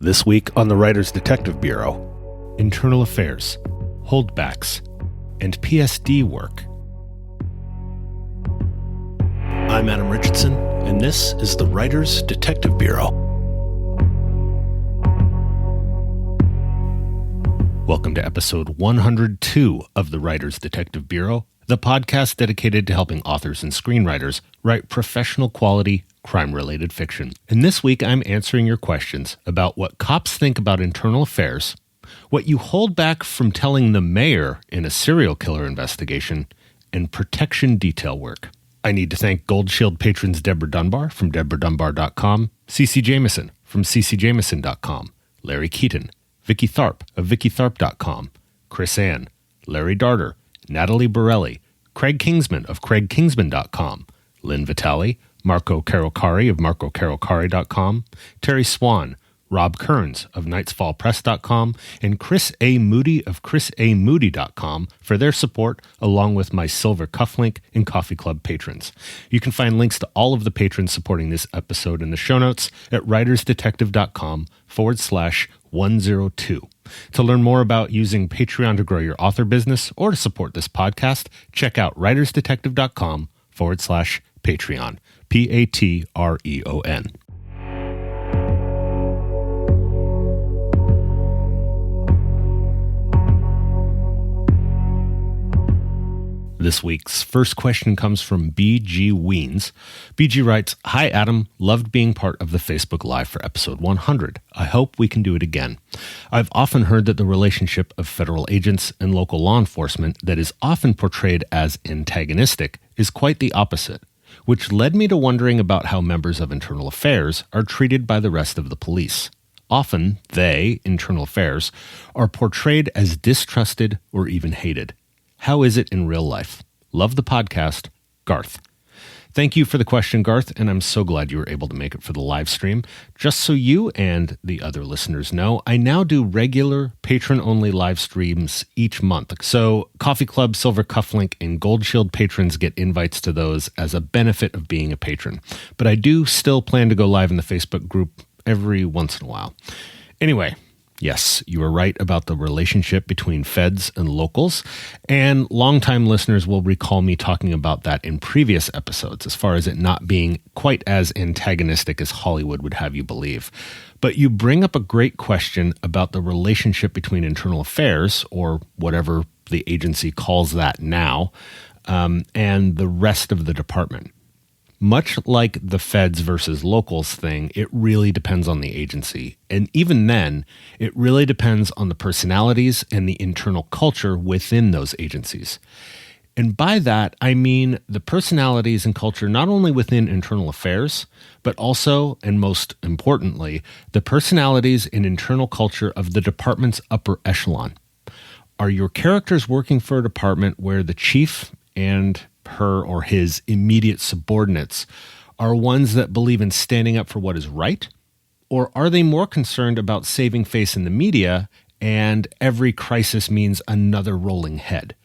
This week on the Writers Detective Bureau, internal affairs, holdbacks, and PSD work. I'm Adam Richardson, and this is the Writers Detective Bureau. Welcome to episode 102 of the Writers Detective Bureau, the podcast dedicated to helping authors and screenwriters write professional quality, crime-related fiction. And this week, I'm answering your questions about what cops think about internal affairs, what you hold back from telling the mayor in a serial killer investigation, and protection detail work. I need to thank Gold Shield patrons Deborah Dunbar from DeborahDunbar.com, CC Jameson from CCJameson.com, Larry Keaton, Vicky Tharp of VickyTharp.com, Chris Ann, Larry Darter, Natalie Borelli, Craig Kingsman of CraigKingsman.com, Lynn Vitale, Marco Carocari of MarcoCarocari.com, Terry Swan, Rob Kearns of KnightsFallPress.com, and Chris A. Moody of ChrisAMoody.com for their support, along with my silver cufflink and coffee club patrons. You can find links to all of the patrons supporting this episode in the show notes at writersdetective.com/102. To learn more about using Patreon to grow your author business or to support this podcast, check out writersdetective.com/Patreon. Patreon. This week's first question comes from B.G. Weens. B.G. writes, "Hi, Adam. Loved being part of the Facebook Live for episode 100. I hope we can do it again. I've often heard that the relationship of federal agents and local law enforcement that is often portrayed as antagonistic is quite the opposite, which led me to wondering about how members of internal affairs are treated by the rest of the police. Often, they, internal affairs, are portrayed as distrusted or even hated. How is it in real life? Love the podcast, Garth." Thank you for the question, Garth, and I'm so glad you were able to make it for the live stream. Just so you and the other listeners know, I now do regular patron-only live streams each month. So Coffee Club, Silver Cufflink, and Gold Shield patrons get invites to those as a benefit of being a patron. But I do still plan to go live in the Facebook group every once in a while. Anyway, yes, you are right about the relationship between feds and locals, and longtime listeners will recall me talking about that in previous episodes, as far as it not being quite as antagonistic as Hollywood would have you believe. But you bring up a great question about the relationship between internal affairs, or whatever the agency calls that now, and the rest of the department. Much like the feds versus locals thing, it really depends on the agency. And even then, it really depends on the personalities and the internal culture within those agencies. And by that, I mean the personalities and culture not only within internal affairs, but also, and most importantly, the personalities and internal culture of the department's upper echelon. Are your characters working for a department where the chief and her or his immediate subordinates are ones that believe in standing up for what is right? Or are they more concerned about saving face in the media and every crisis means another rolling head?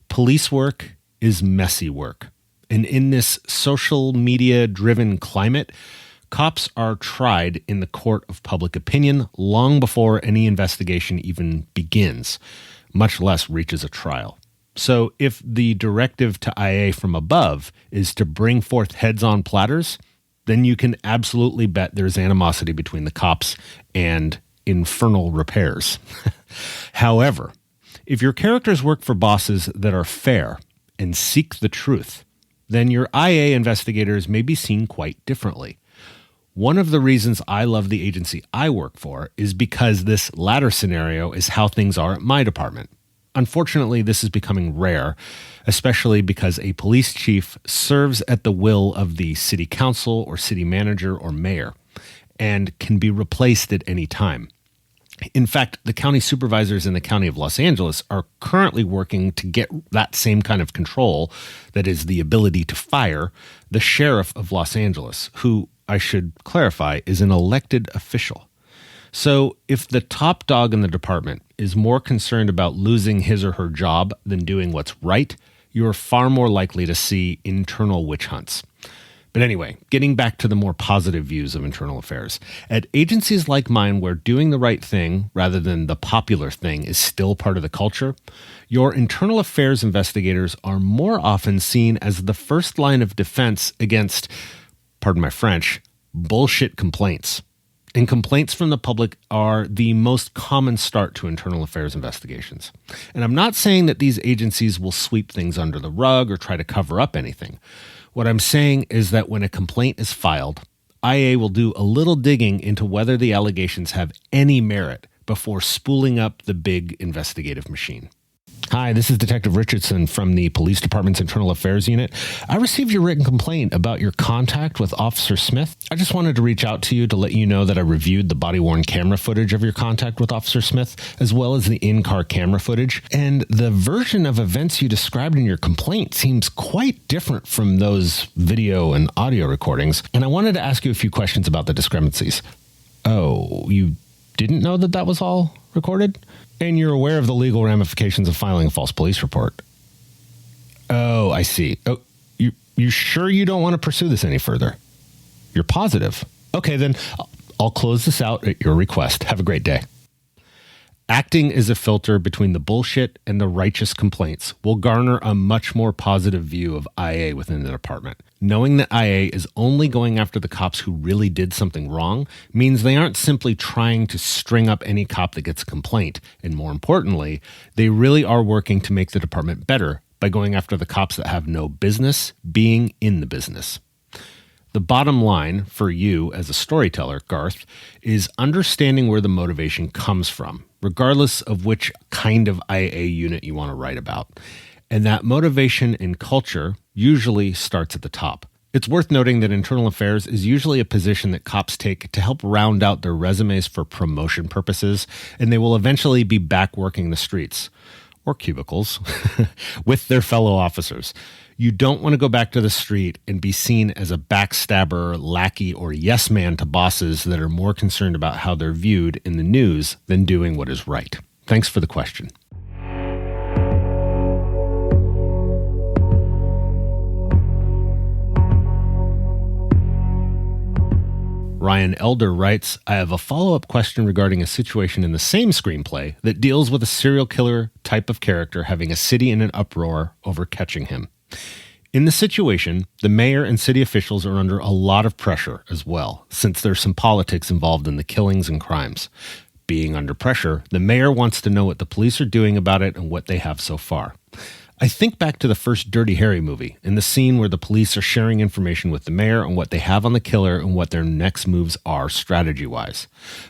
Police work is messy work. And in this social media-driven climate, cops are tried in the court of public opinion long before any investigation even begins, much less reaches a trial. So if the directive to IA from above is to bring forth heads-on platters, then you can absolutely bet there's animosity between the cops and infernal repairs. However, if your characters work for bosses that are fair and seek the truth, then your IA investigators may be seen quite differently. One of the reasons I love the agency I work for is because this latter scenario is how things are at my department. Unfortunately, this is becoming rare, especially because a police chief serves at the will of the city council or city manager or mayor and can be replaced at any time. In fact, the county supervisors in the county of Los Angeles are currently working to get that same kind of control, that is, the ability to fire the sheriff of Los Angeles, who, I should clarify, is an elected official. So if the top dog in the department is more concerned about losing his or her job than doing what's right, you're far more likely to see internal witch hunts. But anyway, getting back to the more positive views of internal affairs. At agencies like mine, where doing the right thing rather than the popular thing is still part of the culture, your internal affairs investigators are more often seen as the first line of defense against, pardon my French, bullshit complaints. And complaints from the public are the most common start to internal affairs investigations. And I'm not saying that these agencies will sweep things under the rug or try to cover up anything. What I'm saying is that when a complaint is filed, IA will do a little digging into whether the allegations have any merit before spooling up the big investigative machine. Hi, this is Detective Richardson from the Police Department's Internal Affairs Unit. I received your written complaint about your contact with Officer Smith. I just wanted to reach out to you to let you know that I reviewed the body-worn camera footage of your contact with Officer Smith, as well as the in-car camera footage. And the version of events you described in your complaint seems quite different from those video and audio recordings. And I wanted to ask you a few questions about the discrepancies. Oh, you didn't know that was all recorded? And you're aware of the legal ramifications of filing a false police report. Oh, I see. Oh, you sure you don't want to pursue this any further? You're positive. Okay, then I'll close this out at your request. Have a great day. Acting as a filter between the bullshit and the righteous complaints will garner a much more positive view of IA within the department. Knowing that IA is only going after the cops who really did something wrong means they aren't simply trying to string up any cop that gets a complaint. And more importantly, they really are working to make the department better by going after the cops that have no business being in the business. The bottom line for you as a storyteller, Garth, is understanding where the motivation comes from, regardless of which kind of IA unit you want to write about. And that motivation and culture usually starts at the top. It's worth noting that internal affairs is usually a position that cops take to help round out their resumes for promotion purposes, and they will eventually be back working the streets, or cubicles, with their fellow officers. You don't want to go back to the street and be seen as a backstabber, lackey, or yes man to bosses that are more concerned about how they're viewed in the news than doing what is right. Thanks for the question. Ryan Elder writes, I have a follow-up question regarding a situation in the same screenplay that deals with a serial killer type of character having a city in an uproar over catching him. In the situation, the mayor and city officials are under a lot of pressure as well, since there's some politics involved in the killings and crimes. Being under pressure, the mayor wants to know what the police are doing about it and what they have so far. I think back to the first Dirty Harry movie, in the scene where the police are sharing information with the mayor on what they have on the killer and what their next moves are strategy-wise.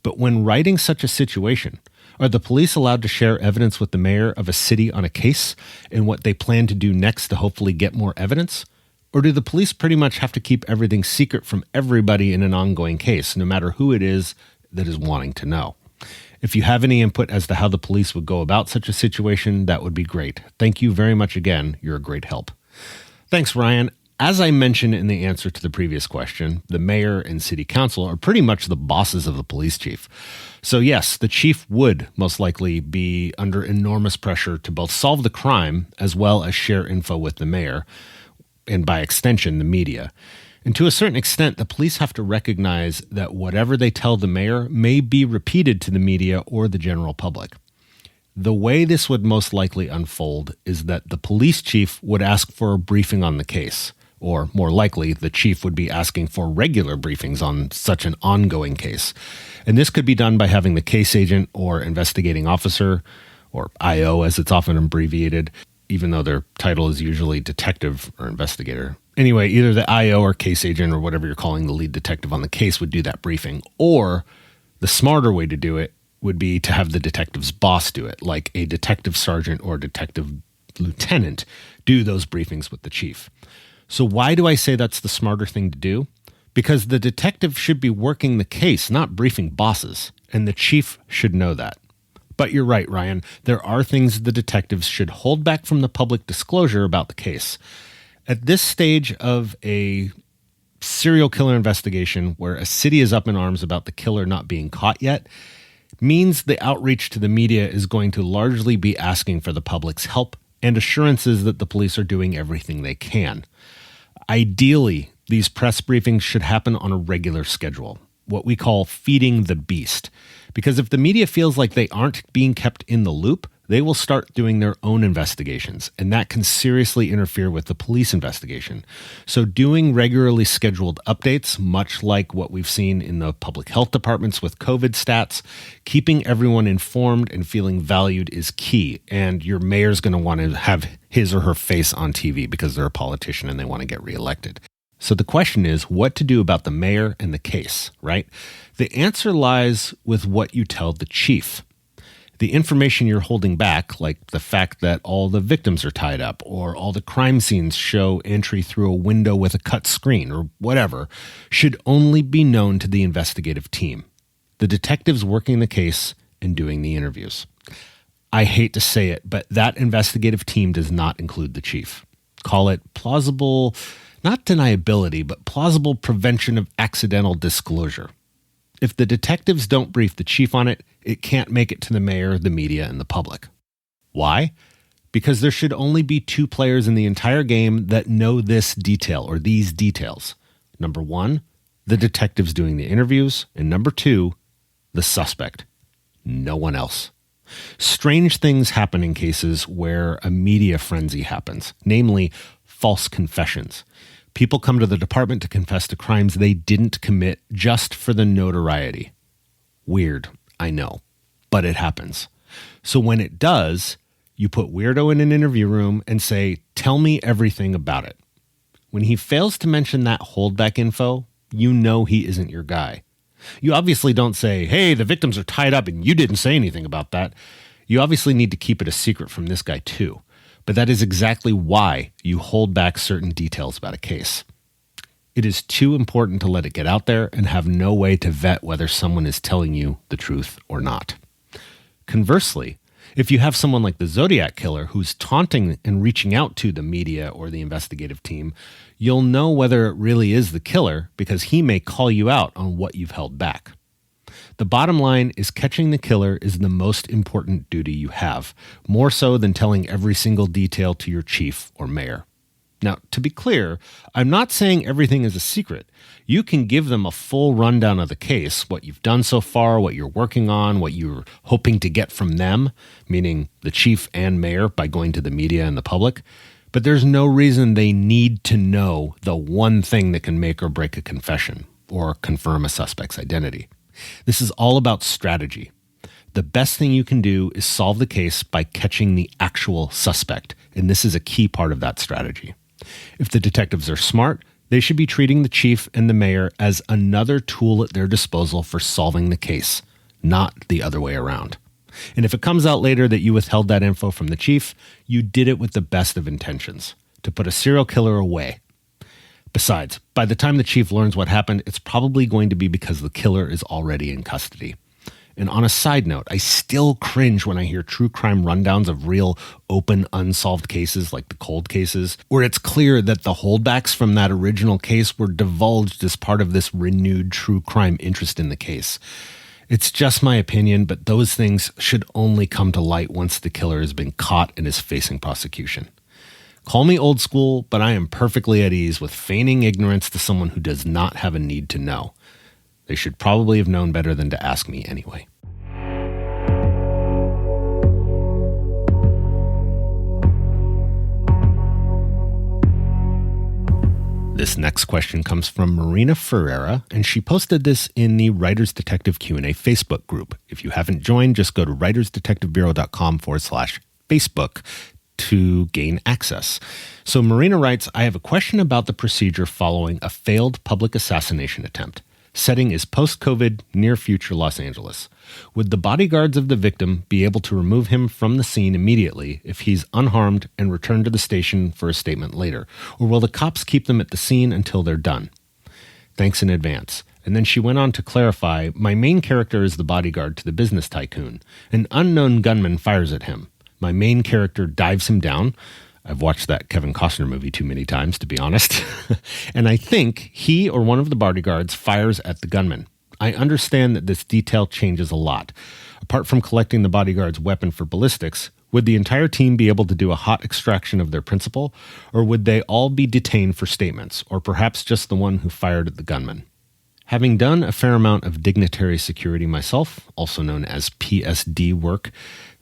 But when writing such a situation, are the police allowed to share evidence with the mayor of a city on a case and what they plan to do next to hopefully get more evidence? Or do the police pretty much have to keep everything secret from everybody in an ongoing case, no matter who it is that is wanting to know? If you have any input as to how the police would go about such a situation, that would be great. Thank you very much again. You're a great help. Thanks, Ryan. As I mentioned in the answer to the previous question, the mayor and city council are pretty much the bosses of the police chief. So yes, the chief would most likely be under enormous pressure to both solve the crime as well as share info with the mayor, and by extension, the media. And to a certain extent, the police have to recognize that whatever they tell the mayor may be repeated to the media or the general public. The way this would most likely unfold is that the police chief would ask for a briefing on the case, or more likely, the chief would be asking for regular briefings on such an ongoing case. And this could be done by having the case agent or investigating officer, or IO as it's often abbreviated, even though their title is usually detective or investigator. Anyway, either the IO or case agent or whatever you're calling the lead detective on the case would do that briefing, or the smarter way to do it would be to have the detective's boss do it, like a detective sergeant or detective lieutenant do those briefings with the chief. So why do I say that's the smarter thing to do? Because the detective should be working the case, not briefing bosses, and the chief should know that. But you're right, Ryan. There are things the detectives should hold back from the public disclosure about the case. At this stage of a serial killer investigation where a city is up in arms about the killer not being caught yet, means the outreach to the media is going to largely be asking for the public's help and assurances that the police are doing everything they can. Ideally, These press briefings should happen on a regular schedule, what we call feeding the beast. Because if the media feels like they aren't being kept in the loop, they will start doing their own investigations, and that can seriously interfere with the police investigation. So doing regularly scheduled updates, much like what we've seen in the public health departments with COVID stats, keeping everyone informed and feeling valued is key. And your mayor's going to want to have his or her face on TV because they're a politician and they want to get reelected. So the question is what to do about the mayor and the case, right? The answer lies with what you tell the chief. The information you're holding back, like the fact that all the victims are tied up or all the crime scenes show entry through a window with a cut screen or whatever, should only be known to the investigative team, the detectives working the case and doing the interviews. I hate to say it, but that investigative team does not include the chief. Call it plausible, not deniability, but plausible prevention of accidental disclosure. If the detectives don't brief the chief on it, it can't make it to the mayor, the media, and the public. Why? Because there should only be two players in the entire game that know this detail or these details. Number one, the detectives doing the interviews, and number two, the suspect. No one else. Strange things happen in cases where a media frenzy happens, namely false confessions. People come to the department to confess to crimes they didn't commit just for the notoriety. Weird, I know, but it happens. So when it does, you put weirdo in an interview room and say, tell me everything about it. When he fails to mention that holdback info, you know he isn't your guy. You obviously don't say, hey, the victims are tied up and you didn't say anything about that. You obviously need to keep it a secret from this guy too. But that is exactly why you hold back certain details about a case. It is too important to let it get out there and have no way to vet whether someone is telling you the truth or not. Conversely, if you have someone like the Zodiac killer who's taunting and reaching out to the media or the investigative team, you'll know whether it really is the killer because he may call you out on what you've held back. The bottom line is catching the killer is the most important duty you have, more so than telling every single detail to your chief or mayor. Now, to be clear, I'm not saying everything is a secret. You can give them a full rundown of the case, what you've done so far, what you're working on, what you're hoping to get from them, meaning the chief and mayor, by going to the media and the public. But there's no reason they need to know the one thing that can make or break a confession or confirm a suspect's identity. This is all about strategy. The best thing you can do is solve the case by catching the actual suspect, and this is a key part of that strategy. If the detectives are smart, they should be treating the chief and the mayor as another tool at their disposal for solving the case, not the other way around. And if it comes out later that you withheld that info from the chief, you did it with the best of intentions, to put a serial killer away. Besides, by the time the chief learns what happened, it's probably going to be because the killer is already in custody. And on a side note, I still cringe when I hear true crime rundowns of real open, unsolved cases like the cold cases, where it's clear that the holdbacks from that original case were divulged as part of this renewed true crime interest in the case. It's just my opinion, but those things should only come to light once the killer has been caught and is facing prosecution. Call me old school, but I am perfectly at ease with feigning ignorance to someone who does not have a need to know. They should probably have known better than to ask me anyway. This next question comes from Marina Ferreira, and she posted this in the Writers Detective Q&A Facebook group. If you haven't joined, just go to writersdetectivebureau.com/Facebook to gain access. So Marina writes, I have a question about the procedure following a failed public assassination attempt. Setting is post-COVID, near-future Los Angeles. Would the bodyguards of the victim be able to remove him from the scene immediately if he's unharmed and return to the station for a statement later? Or will the cops keep them at the scene until they're done? Thanks in advance. And then she went on to clarify, my main character is the bodyguard to the business tycoon. An unknown gunman fires at him. My main character dives him down. I've watched that Kevin Costner movie too many times, to be honest. And I think he or one of the bodyguards fires at the gunman. I understand that this detail changes a lot. Apart from collecting the bodyguard's weapon for ballistics, Would the entire team be able to do a hot extraction of their principal, or would they all be detained for statements, or perhaps just the one who fired at the gunman? Having done a fair amount of dignitary security myself, also known as PSD work,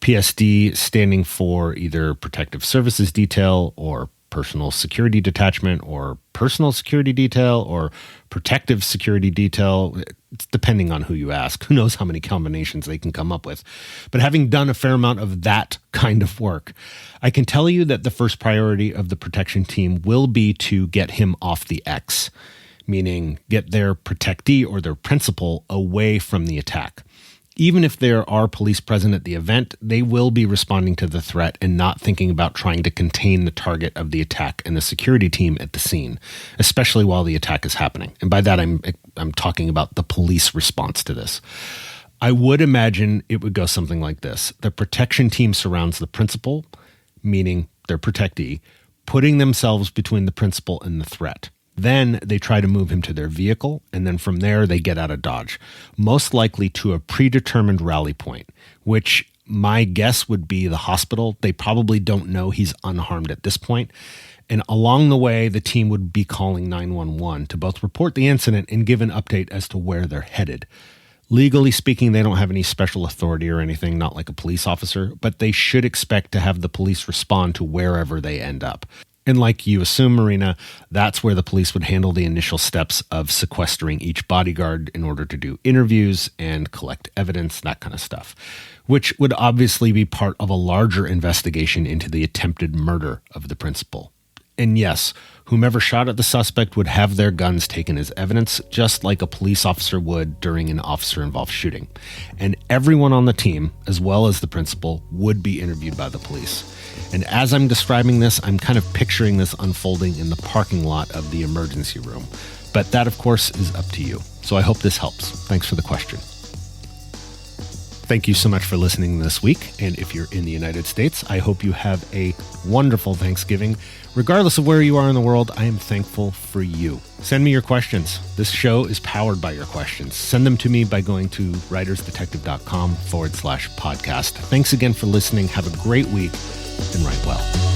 PSD standing for either Protective Services Detail or Personal Security Detachment or Personal Security Detail or Protective Security Detail, it's depending on who you ask. Who knows how many combinations they can come up with. But having done a fair amount of that kind of work, I can tell you that the first priority of the protection team will be to get him off the X, meaning get their protectee or their principal away from the attack. Even if there are police present at the event, they will be responding to the threat and not thinking about trying to contain the target of the attack and the security team at the scene, especially while the attack is happening. And by that, I'm talking about the police response to this. I would imagine it would go something like this. The protection team surrounds the principal, meaning their protectee, putting themselves between the principal and the threat. Then they try to move him to their vehicle, and then from there they get out of Dodge, most likely to a predetermined rally point, which my guess would be the hospital. They probably don't know he's unharmed at this point. And along the way, the team would be calling 911 to both report the incident and give an update as to where they're headed. Legally speaking, they don't have any special authority or anything, not like a police officer, but they should expect to have the police respond to wherever they end up. And like you assume, Marina, that's where the police would handle the initial steps of sequestering each bodyguard in order to do interviews and collect evidence, that kind of stuff, which would obviously be part of a larger investigation into the attempted murder of the principal. And yes, whomever shot at the suspect would have their guns taken as evidence, just like a police officer would during an officer-involved shooting. And everyone on the team, as well as the principal, would be interviewed by the police. And as I'm describing this, I'm kind of picturing this unfolding in the parking lot of the emergency room. But that, of course, is up to you. So I hope this helps. Thanks for the question. Thank you so much for listening this week. And if you're in the United States, I hope you have a wonderful Thanksgiving. Regardless of where you are in the world, I am thankful for you. Send me your questions. This show is powered by your questions. Send them to me by going to writersdetective.com/podcast. Thanks again for listening. Have a great week and write well.